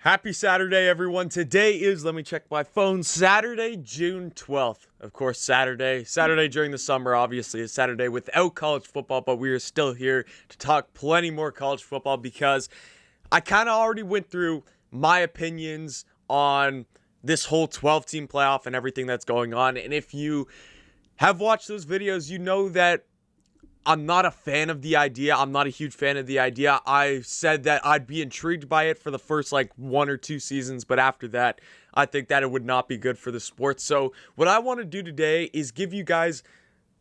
Happy Saturday, everyone. Today is, let me check my phone, Saturday, June 12th. Of course, Saturday during the summer, obviously, is Saturday without college football, but we are still here to talk plenty more college football because I kind of already went through my opinions on this whole 12-team playoff and everything that's going on. And if you have watched those videos, you know that I'm not a fan of the idea. I'm not a huge fan of the idea. I said that I'd be intrigued by it for the first one or two seasons, but after that, I think that it would not be good for the sport. So what I want to do today is give you guys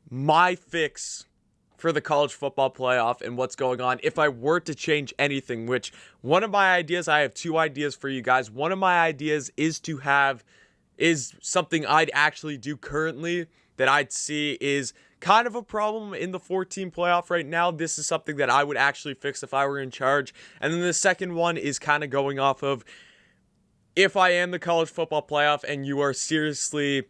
my fix for the college football playoff and what's going on if I were to change anything, which one of my ideas, I have two ideas for you guys. One of my ideas is something I'd actually do currently that I'd see is kind of a problem in the 14 playoff right now. This is something that I would actually fix if I were in charge. And then the second one is kind of going off of if I am the college football playoff and you are seriously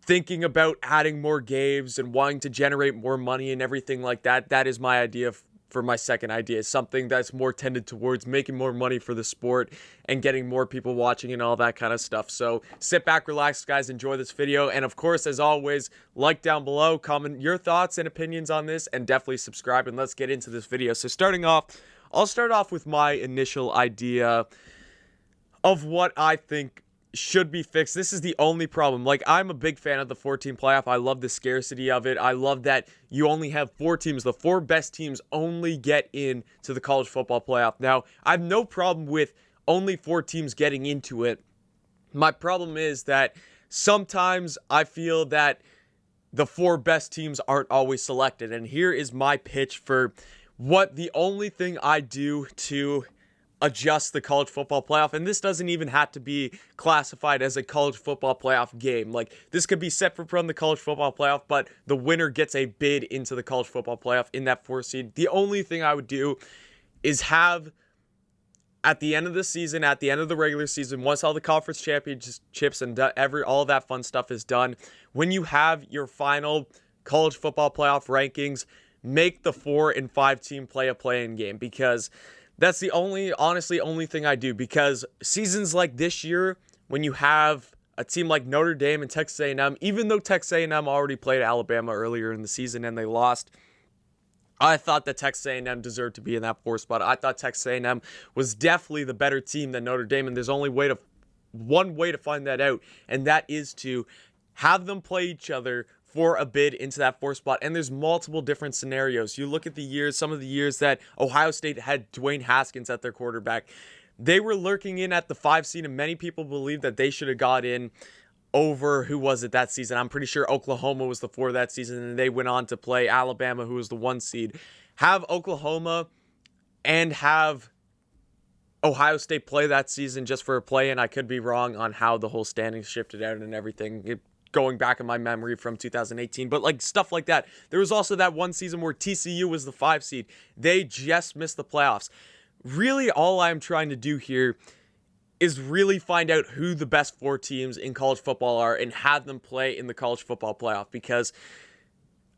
thinking about adding more games and wanting to generate more money and everything like that, that is my idea for my second idea. Something that's more tended towards making more money for the sport and getting more people watching and all that kind of stuff. So sit back, relax, guys, enjoy this video. And of course, as always, like down below, comment your thoughts and opinions on this, and definitely subscribe, and let's get into this video. So starting off, I'll start off with my initial idea of what I think should be fixed. This is the only problem. I'm a big fan of the 14 playoff. I love the scarcity of it. I love that you only have 4 teams. The 4 best teams only get in to the college football playoff. Now, I have no problem with only 4 teams getting into it. My problem is that sometimes I feel that the 4 best teams aren't always selected. And here is my pitch for what the only thing I do to adjust the college football playoff. And this doesn't even have to be classified as a college football playoff game. This could be separate from the college football playoff, but the winner gets a bid into the college football playoff in that 4 seed. The only thing I would do is have, at the end of the season, at the end of the regular season, once all the conference championships and all that fun stuff is done, when you have your final college football playoff rankings, make the 4 and 5 team play a play-in game, because that's the only thing I do. Because seasons like this year, when you have a team like Notre Dame and Texas A&M, even though Texas A&M already played Alabama earlier in the season and they lost, I thought that Texas A&M deserved to be in that 4 spot. I thought Texas A&M was definitely the better team than Notre Dame, and there's only one way to find that out, and that is to have them play each other for a bid into that 4 spot. And there's multiple different scenarios. You look at some of the years that Ohio State had Dwayne Haskins at their quarterback. They were lurking in at the 5 seed, and many people believe that they should have got in over, who was it that season? I'm pretty sure Oklahoma was the 4 that season, and they went on to play Alabama, who was the 1 seed. Have Oklahoma and have Ohio State play that season just for a play, and I could be wrong on how the whole standings shifted out and everything, going back in my memory from 2018, but stuff like that. There was also that one season where TCU was the 5 seed. They just missed the playoffs. Really, all I'm trying to do here is really find out who the best 4 teams in college football are and have them play in the college football playoff, because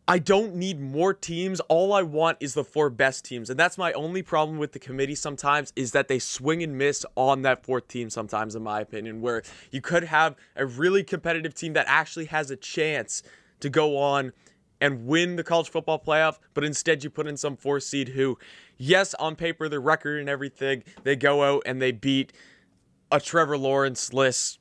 I don't need more teams. All I want is the 4 best teams. And that's my only problem with the committee sometimes, is that they swing and miss on that 4th team sometimes, in my opinion, where you could have a really competitive team that actually has a chance to go on and win the college football playoff, but instead you put in some 4 seed who, yes, on paper, their record and everything, they go out and they beat a Trevor Lawrence-less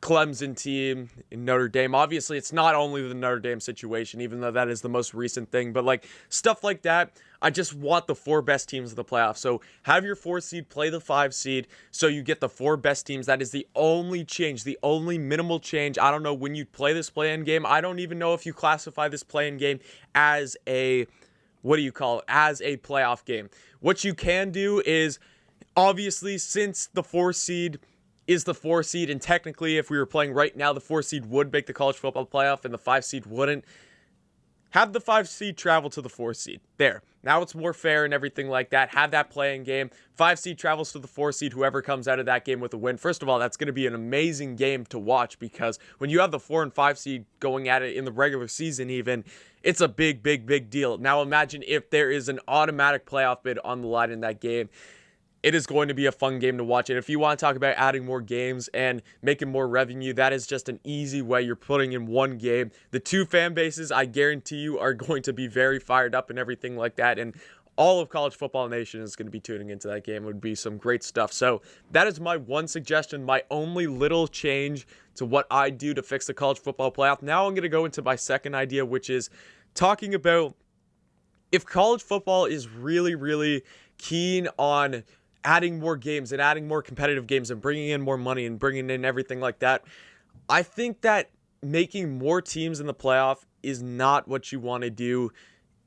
Clemson team in Notre Dame. Obviously, it's not only the Notre Dame situation, even though that is the most recent thing, but stuff like that. I just want the 4 best teams in the playoffs. So have your 4 seed play the 5 seed, so you get the 4 best teams. That is the only change, the only minimal change. I don't know when you play this play-in game. I don't even know if you classify this play-in game as a playoff game. What you can do is, obviously, since the 4 seed is the 4 seed, and technically if we were playing right now, the 4 seed would make the college football playoff and the 5 seed wouldn't. Have the 5 seed travel to the 4 seed. There. Now it's more fair and everything like that. Have that play-in game. 5 seed travels to the 4 seed. Whoever comes out of that game with a win. First of all, that's going to be an amazing game to watch, because when you have the 4 and 5 seed going at it in the regular season even, it's a big deal. Now imagine if there is an automatic playoff bid on the line in that game. it is going to be a fun game to watch. And if you want to talk about adding more games and making more revenue, that is just an easy way. You're putting in one game. The two fan bases, I guarantee you, are going to be very fired up and everything like that. And all of College Football Nation is going to be tuning into that game. It would be some great stuff. So that is my one suggestion, my only little change to what I do to fix the college football playoff. Now I'm going to go into my second idea, which is talking about if college football is really, really keen on adding more games and adding more competitive games and bringing in more money and bringing in everything like that, I think that making more teams in the playoff is not what you want to do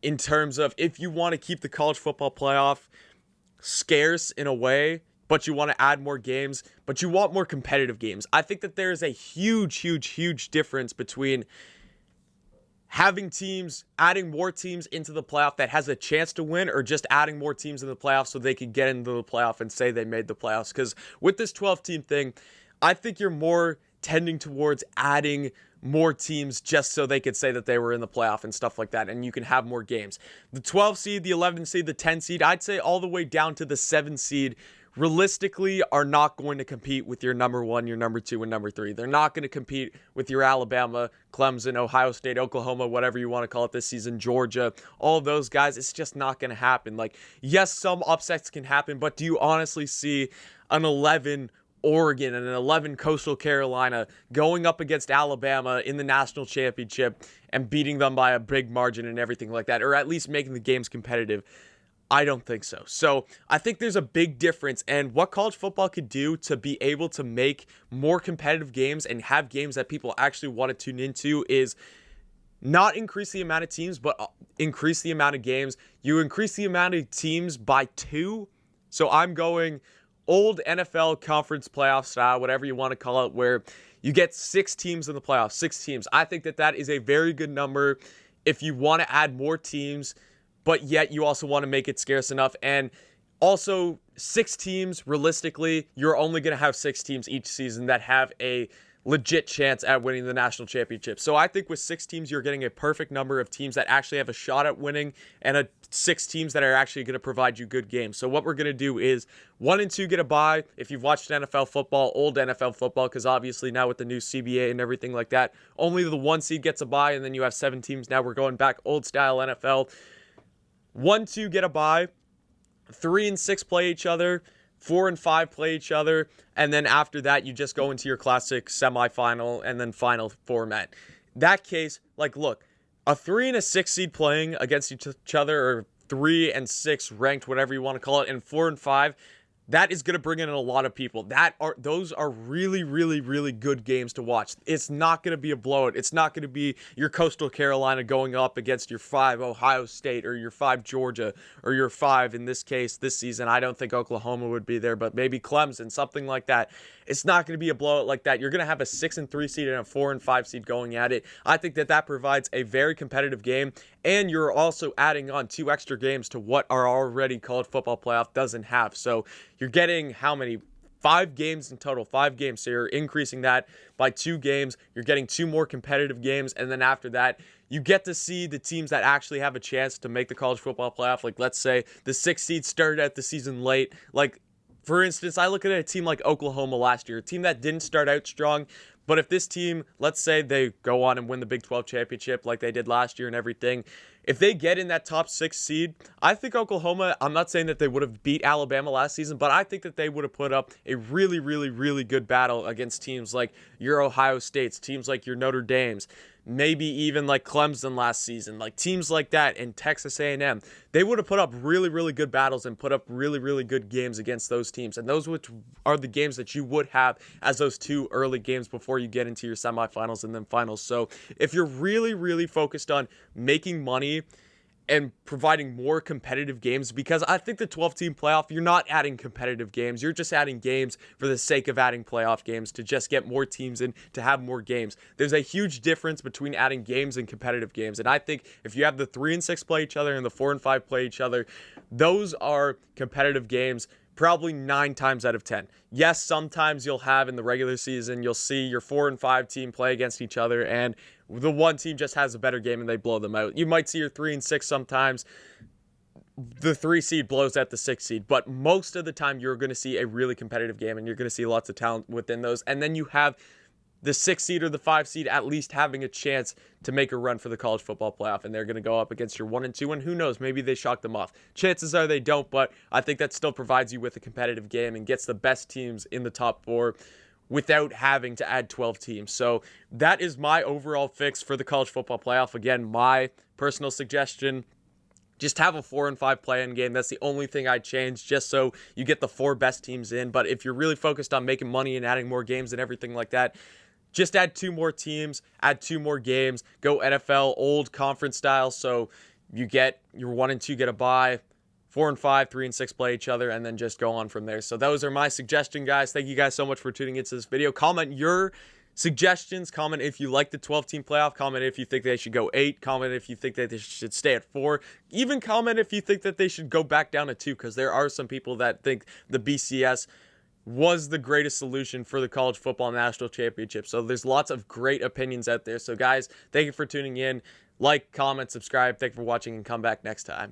in terms of if you want to keep the college football playoff scarce in a way, but you want to add more games, but you want more competitive games. I think that there is a huge difference between having teams, adding more teams into the playoff that has a chance to win, or just adding more teams in the playoff so they can get into the playoff and say they made the playoffs. Because with this 12-team thing, I think you're more tending towards adding more teams just so they could say that they were in the playoff and stuff like that, and you can have more games. The 12 seed, the 11 seed, the 10 seed, I'd say all the way down to the 7 seed, realistically are not going to compete with your number 1, your number 2, and number 3. They're not going to compete with your Alabama, Clemson, Ohio State, Oklahoma, whatever you want to call it this season, Georgia, all of those guys. It's just not going to happen. Like, yes, some upsets can happen, but do you honestly see an 11 Oregon and an 11 Coastal Carolina going up against Alabama in the national championship and beating them by a big margin and everything like that, or at least making the games competitive? I don't think so. So I think there's a big difference, and what college football could do to be able to make more competitive games and have games that people actually want to tune into is not increase the amount of teams, but increase the amount of games. You increase the amount of teams by 2. So I'm going old NFL conference playoff style, whatever you want to call it, where you get 6 teams in the playoffs, 6 teams. I think that that is a very good number if you want to add more teams, but yet you also want to make it scarce enough. And also 6 teams, realistically, you're only going to have 6 teams each season that have a legit chance at winning the national championship. So I think with 6 teams, you're getting a perfect number of teams that actually have a shot at winning, and 6 teams that are actually going to provide you good games. So what we're going to do is 1 and 2 get a bye. If you've watched NFL football, old NFL football, because obviously now with the new CBA and everything like that, only the 1 seed gets a bye, and then you have 7 teams. Now we're going back old style NFL. 1, 2 get a bye. 3 and 6 play each other. 4 and 5 play each other. And then after that, you just go into your classic semifinal and then final format. That case, like, look, a 3 and a 6 seed playing against each other, or 3 and 6 ranked, whatever you want to call it, and 4 and 5, that is going to bring in a lot of people. Those are really good games to watch. It's not going to be a blowout. It's not going to be your Coastal Carolina going up against your 5 Ohio State or your 5 Georgia or your 5, in this case, this season. I don't think Oklahoma would be there, but maybe Clemson, something like that. It's not going to be a blowout like that. You're going to have a 6 and 3 seed and a 4 and 5 seed going at it. I think that provides a very competitive game, and you're also adding on 2 extra games to what our already college football playoff doesn't have. So you're getting how many? 5 games in total, 5 games. So you're increasing that by 2 games. You're getting 2 more competitive games. And then after that, you get to see the teams that actually have a chance to make the college football playoff. Like, let's say the 6 seed started out the season late. Like, for instance, I look at a team like Oklahoma last year, a team that didn't start out strong. But if this team, let's say they go on and win the Big 12 championship like they did last year and everything, if they get in that top 6 seed, I think Oklahoma, I'm not saying that they would have beat Alabama last season, but I think that they would have put up a really good battle against teams like your Ohio States, teams like your Notre Dames, maybe even like Clemson last season, like teams like that, and Texas A&M. They would have put up really good battles and put up really good games against those teams. And those which are the games that you would have as those 2 early games before you get into your semifinals and then finals. So if you're really focused on making money and providing more competitive games, because I think the 12-team playoff, you're not adding competitive games. You're just adding games for the sake of adding playoff games to just get more teams in, to have more games. There's a huge difference between adding games and competitive games. And I think if you have the 3 and 6 play each other and the 4 and 5 play each other, those are competitive games probably 9 times out of 10. Yes, sometimes you'll have in the regular season, you'll see your 4 and 5 team play against each other, and the one team just has a better game and they blow them out. You might see your 3 and 6 sometimes the 3 seed blows at the 6 seed, but most of the time you're going to see a really competitive game and you're going to see lots of talent within those. And then you have the 6 seed or the 5 seed at least having a chance to make a run for the college football playoff, and they're going to go up against your 1 and 2, and who knows, maybe they shock them off. Chances are they don't, but I think that still provides you with a competitive game and gets the best teams in the top 4 without having to add 12 teams. So that is my overall fix for the college football playoff. Again, my personal suggestion, just have a 4 and 5 play-in game. That's the only thing I'd change, just so you get the 4 best teams in. But if you're really focused on making money and adding more games and everything like that, just add 2 more teams, add 2 more games, go NFL old conference style. So you get your 1 and 2 get a bye, 4 and 5, 3 and 6 play each other, and then just go on from there. So those are my suggestions, guys. Thank you guys so much for tuning into this video. Comment your suggestions. Comment if you like the 12-team playoff. Comment if you think they should go 8. Comment if you think that they should stay at 4. Even comment if you think that they should go back down to 2, because there are some people that think the BCS was the greatest solution for the college football national championship. So there's lots of great opinions out there. So guys, thank you for tuning in. Like, comment, subscribe. Thank you for watching, and come back next time.